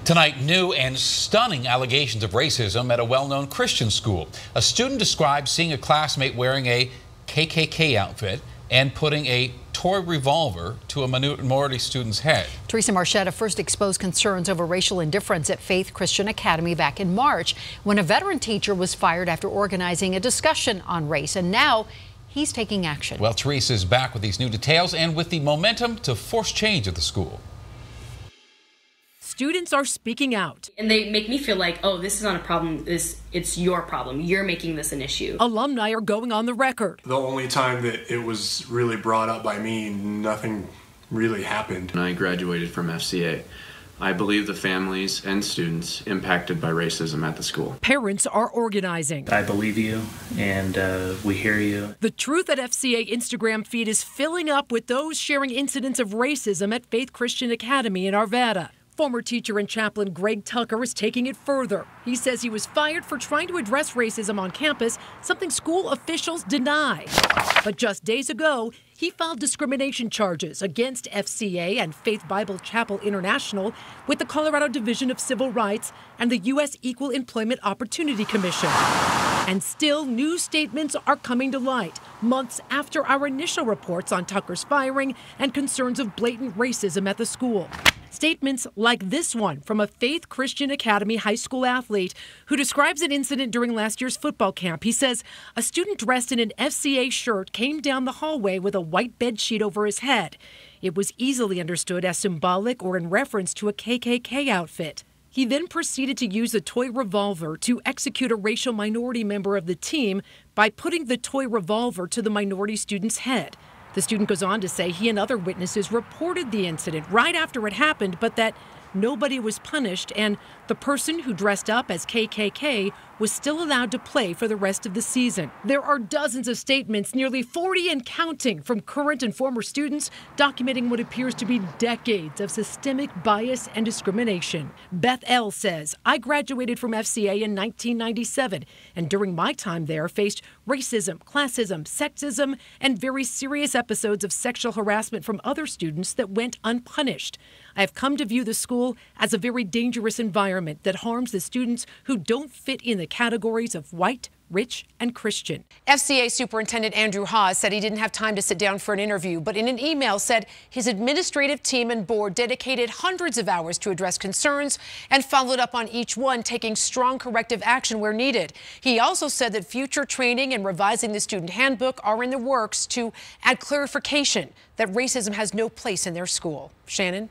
Tonight, new and stunning allegations of racism at a well-known Christian school. A student described seeing a classmate wearing a KKK outfit and putting a toy revolver to a minority student's head. Teresa Marchetta first exposed concerns over racial indifference at Faith Christian Academy back in March when a veteran teacher was fired after organizing a discussion on race, and now he's taking action. Well, Teresa is back with these new details and with the momentum to force change at the school. Students are speaking out. And they make me feel like, oh, this is not a problem. It's your problem. You're making this an issue. Alumni are going on the record. The only time that it was really brought up by me, nothing really happened. When I graduated from FCA, I believe the families and students impacted by racism at the school. Parents are organizing. I believe you, and we hear you. The Truth at FCA Instagram feed is filling up with those sharing incidents of racism at Faith Christian Academy in Arvada. Former teacher and chaplain Greg Tucker is taking it further. He says he was fired for trying to address racism on campus, something school officials deny. But just days ago, he filed discrimination charges against FCA and Faith Bible Chapel International with the Colorado Division of Civil Rights and the U.S. Equal Employment Opportunity Commission. And still, new statements are coming to light months after our initial reports on Tucker's firing and concerns of blatant racism at the school. Statements like this one from a Faith Christian Academy high school athlete who describes an incident during last year's football camp. He says a student dressed in an FCA shirt came down the hallway with a white bed sheet over his head. It was easily understood as symbolic or in reference to a KKK outfit. He then proceeded to use a toy revolver to execute a racial minority member of the team by putting the toy revolver to the minority student's head. The student goes on to say he and other witnesses reported the incident right after it happened, but that nobody was punished, and the person who dressed up as KKK was still allowed to play for the rest of the season. There are dozens of statements, nearly 40 and counting, from current and former students documenting what appears to be decades of systemic bias and discrimination. Beth L. says, I graduated from FCA in 1997, and during my time there faced racism, classism, sexism, and very serious episodes of sexual harassment from other students that went unpunished. I have come to view the school as a very dangerous environment that harms the students who don't fit in the categories of white, rich, and Christian. FCA Superintendent Andrew Haas said he didn't have time to sit down for an interview, but in an email said his administrative team and board dedicated hundreds of hours to address concerns and followed up on each one, taking strong corrective action where needed. He also said that future training and revising the student handbook are in the works to add clarification that racism has no place in their school. Shannon?